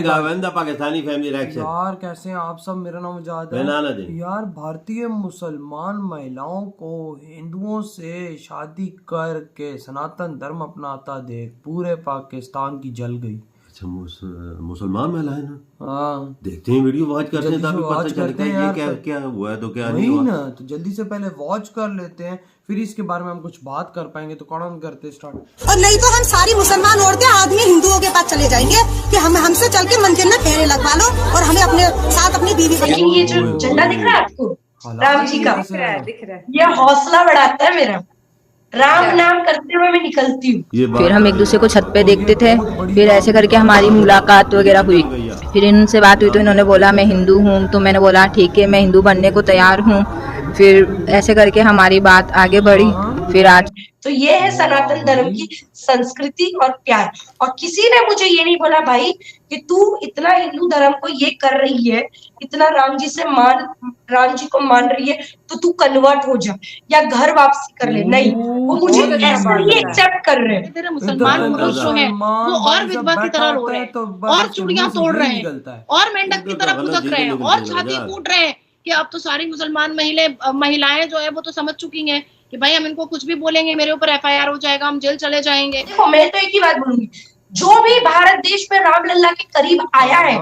गावंदा Pakistani family reaction. यार कैसे हैं आप सब? मेरा नाम उजाद है। यार भारतीय मुसलमान महिलाओं को हिंदुओं से शादी करके सनातन धर्म अपनाता देख पूरे पाकिस्तान की जल गई। अच्छा मुसलमान महिलाएं ना? हाँ देखते हैं वीडियो वॉच करते हैं तभी पता चलता है ये क्या क्या हुआ है तो क्या नहीं हुआ ना। तो जल्दी से पहले वॉच कर लेते हैं, फिर इसके बारे में हम कुछ बात कर पाएंगे। तो कौन करते स्टार्ट? और नहीं तो हम सारी मुसलमान औरतें आदमी हिंदुओं के पास चले जाएंगे कि हमसे चल के मंदिर में फेरे लगवा लो और हमें अपने साथ अपनी बीवी। लेकिन ये जो झंडा दिख रहा है आपको राम जी का, दिख रहा है, ये हौसला बढ़ाता है मेरा। राम नाम करते हुए मैं निकलती हूँ। फिर हम एक दूसरे को छत पे देखते थे, फिर ऐसे करके हमारी मुलाकात वगैरह हुई। फिर इनसे बात हुई तो इन्होंने बोला मैं हिंदू हूँ, तो मैंने बोला ठीक है मैं हिंदू बनने को तैयार हूँ। फिर ऐसे करके हमारी बात आगे बढ़ी। फिर आज तो ये है सनातन धर्म की संस्कृति और प्यार। और किसी ने मुझे ये नहीं बोला भाई कि तू इतना हिंदू धर्म को ये कर रही है, इतना राम जी को मान रही है, तो तू कन्वर्ट हो जा या घर वापसी कर ले। नहीं, वो मुझे ऐसा ही एक्सेप्ट कर रहे हैं। तेरे मुसलमान पुरुष जो है वो और विधवा की तरह रो रहे हैं और चूड़ियां तोड़ रहे हैं और मेंढक की तरह फुदक रहे हैं और छाती कूट रहे हैं कि अब तो सारी मुसलमान महिलाएं जो है वो तो समझ चुकी हैं कि भाई हम इनको कुछ भी बोलेंगे मेरे ऊपर FIR हो जाएगा, हम जेल चले जाएंगे। देखो मैं तो एक ही बात बोलूंगी, जो भी भारत देश में रामलला के करीब आया है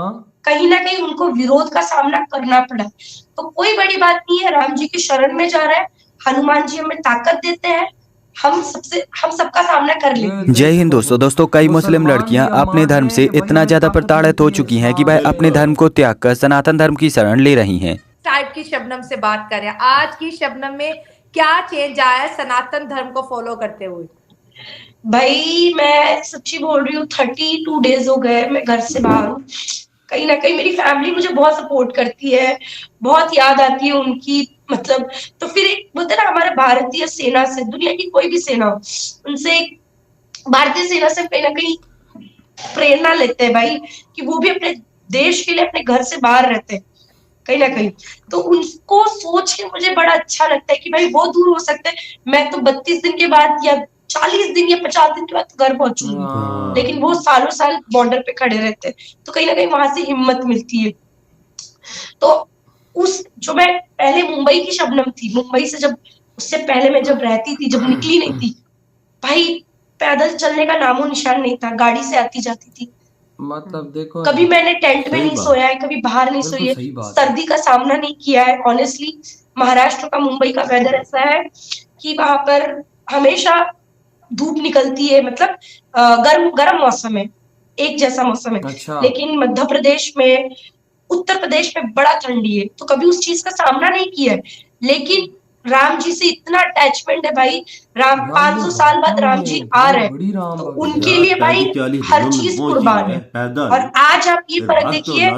कहीं ना कहीं उनको विरोध का सामना करना पड़ा। तो कोई बड़ी बात नहीं है, राम जी की शरण में जा रहा है, हनुमान जी हमें ताकत देते हैं, हम सबका सामना कर लेंगे। जय हिंद दोस्तों कई मुस्लिम लड़कियां अपने धर्म से इतना ज्यादा प्रताड़ित हो चुकी हैं कि वह अपने धर्म को त्याग कर सनातन धर्म की शरण ले रही हैं। टाइप की शबनम से बात करें, आज की शबनम में क्या चेंज आया है सनातन धर्म को फॉलो करते हुए? भाई मैं सच्ची बोल रही हूँ, 32 डेज हो गए मैं घर से बाहर हूँ। कहीं ना कहीं मेरी फैमिली मुझे बहुत सपोर्ट करती है, बहुत याद आती है उनकी। मतलब तो फिर बोलते ना हमारे भारतीय सेना से, दुनिया की कोई भी सेना हो, उनसे भारतीय सेना से कहीं ना कहीं प्रेरणा लेते हैं भाई कि वो भी अपने देश के लिए अपने घर से बाहर रहते हैं कहीं ना कहीं। तो उनको सोच के मुझे बड़ा अच्छा लगता है कि भाई वो दूर हो सकते हैं, मैं तो 32 दिन के बाद या 40 दिन या 50 दिन के बाद तो घर पहुंचूंगी, लेकिन वो सालों साल बॉर्डर पे खड़े रहते हैं। तो कहीं ना कहीं वहां से हिम्मत मिलती है। तो जो मैं पहले मुंबई की शबनम थी, मुंबई से जब उससे पहले मैं जब रहती थी, जब निकली नहीं थी भाई, पैदल चलने का नामो निशान नहीं था, गाड़ी से आती जाती थी। मतलब देखो, कभी मैंने टेंट में नहीं सोया है, कभी बाहर नहीं सोई है, सर्दी का सामना नहीं किया है। ऑनेस्टली महाराष्ट्र का, मुंबई का वेदर ऐसा है कि वहां पर हमेशा धूप निकलती है, मतलब गर्म मौसम है, एक जैसा मौसम है। अच्छा। लेकिन मध्य प्रदेश में, उत्तर प्रदेश में बड़ा ठंडी है, तो कभी उस चीज का सामना नहीं किया है। लेकिन राम जी से इतना अटैचमेंट है भाई, 500 साल बाद राम जी आ रहे हैं, तो उनके लिए भाई हर चीज कुर्बान है। और आज आप ये फर्क देखिए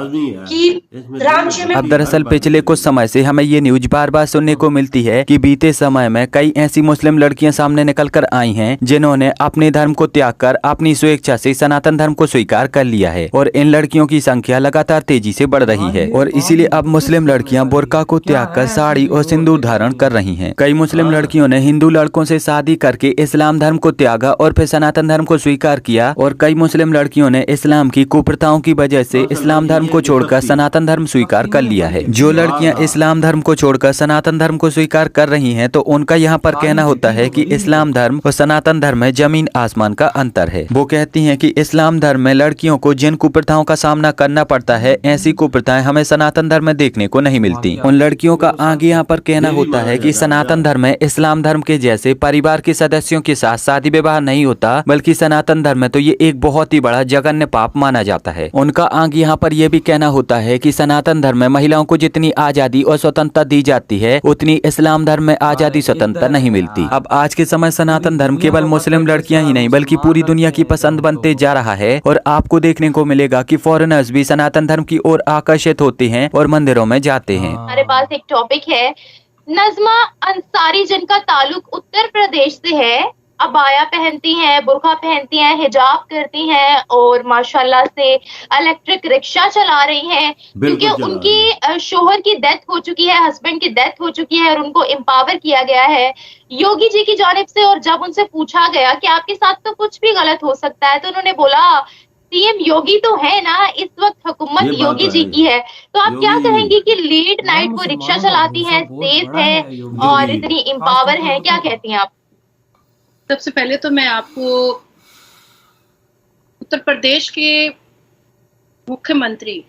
कि राम जी में अब दरअसल पिछले कुछ समय से हमें ये न्यूज बार बार सुनने को मिलती है कि बीते समय में कई ऐसी मुस्लिम लड़कियां सामने निकल कर आई हैं जिन्होंने अपने धर्म को त्याग कर अपनी स्वेच्छा से सनातन धर्म को स्वीकार कर लिया है। और इन लड़कियों की संख्या लगातार तेजी से बढ़ रही है और इसीलिए अब मुस्लिम लड़कियां बुर्का को त्याग कर साड़ी और सिंदूर धारण कर रही हैं। कई मुस्लिम लड़कियों ने हिंदू लड़कों से शादी करके इस्लाम धर्म को त्यागा और फिर सनातन धर्म को स्वीकार किया। और कई मुस्लिम लड़कियों ने इस्लाम की कुप्रथाओं की वजह से इस्लाम धर्म को छोड़कर सनातन धर्म स्वीकार कर लिया है। जो लड़कियां इस्लाम धर्म को छोड़कर सनातन धर्म को स्वीकार कर रही हैं, तो उनका यहाँ पर कहना होता है कि इस्लाम धर्म और सनातन धर्म में जमीन आसमान का अंतर है। वो कहती हैं कि इस्लाम धर्म में लड़कियों को जिन कुप्रथाओं का सामना करना पड़ता है, ऐसी कुप्रथाएं हमें सनातन धर्म में देखने को नहीं मिलती। उन लड़कियों का आगे यहाँ पर कहना होता है कि सनातन धर्म में इस्लाम धर्म के जैसे परिवार के सदस्यों के साथ शादी विवाह नहीं होता, बल्कि सनातन धर्म में तो ये एक बहुत ही बड़ा जघन्य पाप माना जाता है। उनका आगे यहाँ पर यह भी कहना होता है कि सनातन धर्म में महिलाओं को जितनी आजादी और स्वतंत्रता दी जाती है, उतनी इस्लाम धर्म में आजादी स्वतंत्रता नहीं मिलती। अब आज के समय सनातन धर्म केवल मुस्लिम लड़कियां ही नहीं बल्कि पूरी दुनिया की पसंद बनते जा रहा है। और आपको देखने को मिलेगा कि फॉरेनर्स भी सनातन धर्म की ओर आकर्षित होते हैं और मंदिरों में जाते हैं। हमारे पास एक टॉपिक है, नज़मा अंसारी जिनका ताल्लुक उत्तर प्रदेश से है, अबाया पहनती हैं, बुर्का पहनती हैं, हिजाब करती हैं और माशाल्लाह से इलेक्ट्रिक रिक्शा चला रही हैं, क्योंकि उनकी शोहर की डेथ हो चुकी है, हस्बैंड की डेथ हो चुकी है और उनको एम्पावर किया गया है योगी जी की जानिब से। और जब उनसे पूछा गया कि आपके साथ तो कुछ भी गलत हो सकता है, तो उन्होंने बोला सीएम योगी तो है ना, इस वक्त हुकूमत ये बात योगी तो जी है। की है, तो आप क्या योगी कहेंगे कि लेट नाइट वो रिक्शा चलाती हैं, सेफ है और इतनी एम्पावर है, क्या कहती हैं आप? सबसे पहले तो मैं आपको उत्तर प्रदेश के मुख्यमंत्री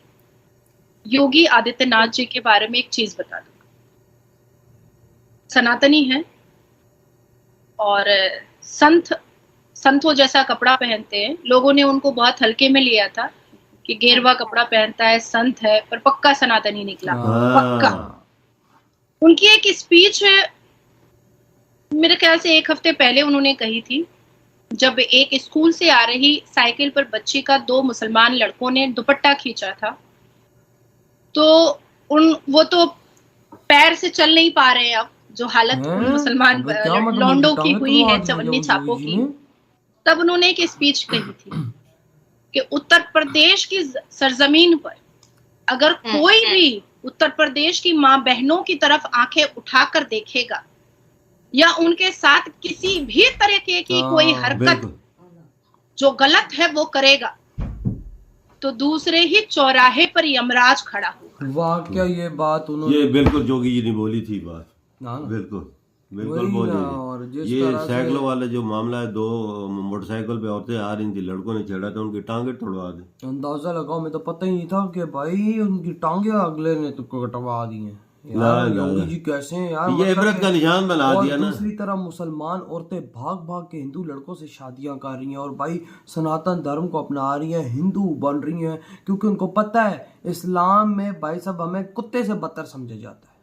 योगी आदित्यनाथ जी के बारे में एक चीज बता दूं। सनातनी है और संतों जैसा कपड़ा पहनते हैं। लोगों ने उनको बहुत हल्के में लिया था कि गेरुआ कपड़ा पहनता है, संत है, पर पक्का सनातनी निकला, पक्का। उनकी एक स्पीच मेरे ख्याल से 1 हफ्ते पहले उन्होंने कही थी, जब एक स्कूल से आ रही साइकिल पर बच्ची का 2 मुसलमान लड़कों ने दुपट्टा खींचा था, तो वो तो पैर से चल नहीं पा रहे हैं। अब जो हालत मुसलमान लौंडों की हुई है, चवन्नी छापों की, तब उन्होंने एक स्पीच कही थी कि उत्तर प्रदेश की सरजमीन पर अगर कोई भी उत्तर प्रदेश की माँ बहनों की तरफ आंखें उठाकर देखेगा या उनके साथ किसी भी तरीके की कोई हरकत जो गलत है वो करेगा, तो दूसरे ही चौराहे पर यमराज खड़ा होगा। वाह, क्या ये बात उन्होंने, ये बिल्कुल जोगी जी ने बोली थी बात, बिल्कुल बोली। ये साइकिलों वाला जो मामला है, 2 मोटरसाइकिल पे औरतें आ रही थी, लड़कों ने छेड़ा था, उनकी टांगे तोड़वा दी। अंदाजा लगाओ, मैं तो पता ही नहीं था कि भाई उनकी टांगे अगले ने तो कटवा दी हैं। यार योगी जी कैसे हैं यार, ये इबरत का निशान बना दिया ना। दूसरी तरफ मुसलमान औरतें भाग भाग के हिंदू लड़कों से शादियां कर रही हैं और भाई सनातन धर्म को अपना रही हैं, हिंदू बन रही हैं, क्योंकि उनको पता है इस्लाम में भाई साहब हमें कुत्ते से बदतर समझा जाता है,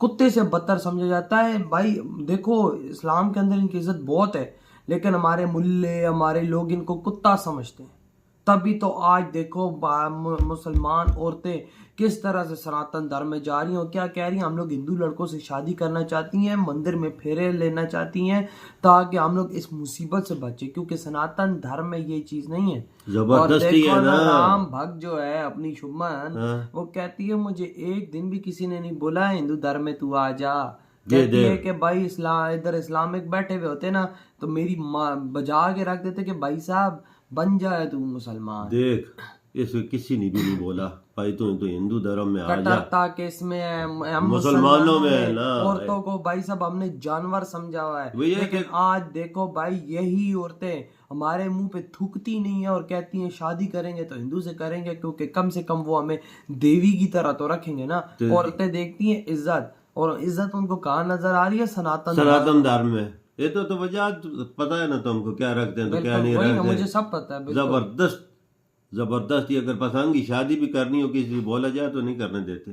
कुत्ते से बदतर समझा जाता है। भाई देखो, इस्लाम के अंदर इनकी इज्जत बहुत है, लेकिन हमारे मुल्ले, हमारे लोग इनको कुत्ता समझते हैं। तभी तो आज देखो मुसलमान औरतें किस तरह से सनातन धर्म में जा रही हैं और क्या कह रही हैं, हम लोग हिंदू लड़कों से शादी करना चाहती हैं, मंदिर में फेरे लेना चाहती हैं, ताकि हम लोग इस मुसीबत से बचे, क्योंकि सनातन धर्म में ये चीज नहीं है। जबरदस्ती है ना। राम भक्त जो है अपनी शुभमन, वो कहती है मुझे एक दिन भी किसी ने नहीं बोला हिंदू धर्म में तू आ जा। कहती है कि भाई इधर इस्लामिक बैठे हुए होते ना, तो मेरी माँ बजा के रख देते कि भाई साहब बन जाए तू मुसलमान। देख, इसमें किसी ने भी नहीं बोला भाई तू तो हिंदू धर्म में आ जा। कट्टरता किसमें, हम मुसलमानों में है ना। औरतों को भाई साहब हमने जानवर समझा हुआ है, लेकिन आज देखो भाई यही औरतें हमारे मुंह पे थूकती नहीं है और कहती हैं शादी करेंगे तो हिंदू से करेंगे, क्योंकि कम से कम वो हमें देवी की तरह तो रखेंगे ना। औरतें देखती हैं इज्जत, और इज्जत उनको कहाँ नजर आ रही है? सनातन धर्म में। ये तो वजह पता है ना तुमको, क्या रखते हैं तो क्या नहीं रखते, मुझे सब पता है। जबरदस्ती अगर पसंद की शादी भी करनी हो, किसी बोला जाए तो नहीं करने देते,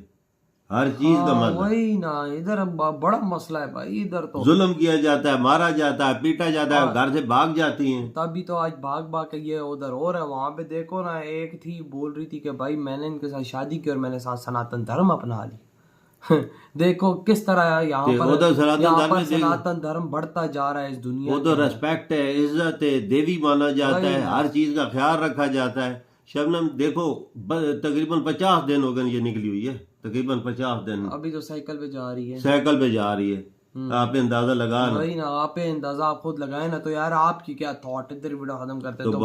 हर चीज का मतलब वही ना। इधर बड़ा मसला है भाई, इधर तो जुल्म किया जाता है, मारा जाता है, पीटा जाता है, घर से भाग जाती हैं। तभी तो आज भाग भाग के ये उधर और है। वहां पे देखो ना, एक थी बोल रही थी कि भाई मैंने इनके साथ शादी की और मैंने साथ सनातन धर्म अपना ली। देखो किस तरह यहाँ पर सनातन धर्म बढ़ता जा रहा है इस दुनिया। वो तो रेस्पेक्ट है, इज्जत है, देवी माना जाता है, हर चीज का ख्याल रखा जाता है। शबनम देखो तकरीबन 50 दिन हो गए ये निकली हुई है, तकरीबन 50 दिन। अभी तो साइकिल पे जा रही है, साइकिल पे जा रही है। आप अंदाजा लगा वही ना, आप अंदाजा आप खुद लगाए ना। तो यार आपकी क्या थॉट, इधर वीडियो खत्म करते हैं तो